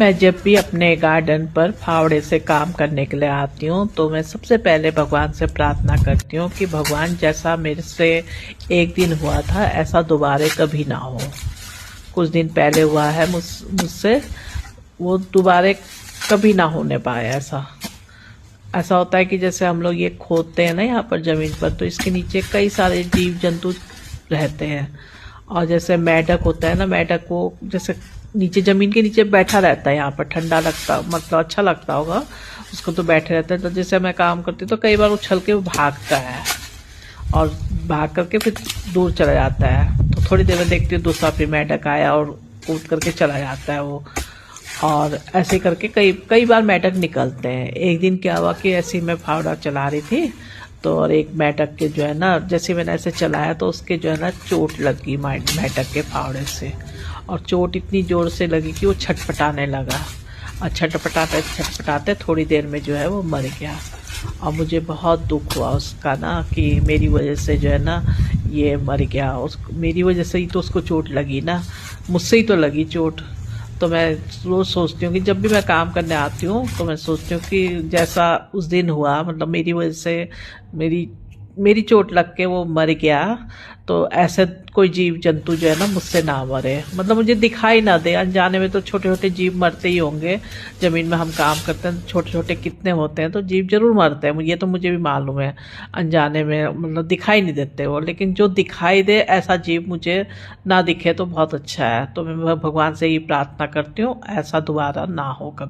मैं जब भी अपने गार्डन पर फावड़े से काम करने के लिए आती हूँ तो मैं सबसे पहले भगवान से प्रार्थना करती हूँ कि भगवान जैसा मेरे से एक दिन हुआ था ऐसा दोबारा कभी ना हो। कुछ दिन पहले हुआ है मुझसे, वो दोबारा कभी ना होने पाए। ऐसा होता है कि जैसे हम लोग ये खोदते हैं ना यहाँ पर ज़मीन पर, तो इसके नीचे कई सारे जीव जंतु रहते हैं। और जैसे मेंढक होता है ना, मेंढक वो जैसे नीचे ज़मीन के नीचे बैठा रहता है, यहाँ पर ठंडा लगता, मतलब अच्छा लगता होगा उसको, तो बैठे रहता है। तो जैसे मैं काम करती तो कई बार उछल के वो भागता है और भाग करके फिर दूर चला जाता है। तो थोड़ी देर में देखती हूँ दूसरा फिर मेंढक आया और कूद करके चला जाता है वो। और ऐसे करके कई कई बार मेंढक निकलते हैं। एक दिन क्या हुआ कि ऐसे ही मैं फावड़ा चला रही थी, तो और एक मेंढक के जो है ना, जैसे मैंने ऐसे चलाया तो उसके जो है ना चोट लगी मेंढक के फावड़े से। और चोट इतनी ज़ोर से लगी कि वो छटपटाने लगा, और छटपटाते छटपटाते थोड़ी देर में जो है वो मर गया। और मुझे बहुत दुख हुआ उसका ना, कि मेरी वजह से जो है ना ये मर गया। मेरी वजह से ही तो उसको चोट लगी ना, मुझसे ही तो लगी चोट। तो मैं रोज़ सोचती हूँ कि जब भी मैं काम करने आती हूँ तो मैं सोचती हूँ कि जैसा उस दिन हुआ, मतलब मेरी वजह से मेरी मेरी चोट लग के वो मर गया, तो ऐसे कोई जीव जंतु जो है ना मुझसे ना मरे, मतलब मुझे दिखाई ना दे। अनजाने में तो छोटे छोटे जीव मरते ही होंगे, ज़मीन में हम काम करते हैं छोटे छोटे कितने होते हैं, तो जीव जरूर मरते हैं, ये तो मुझे भी मालूम है। अनजाने में मतलब दिखाई नहीं देते वो, लेकिन जो दिखाई दे ऐसा जीव मुझे ना दिखे तो बहुत अच्छा है। तो मैं भगवान से ही प्रार्थना करती हूँ ऐसा दोबारा ना हो कभी।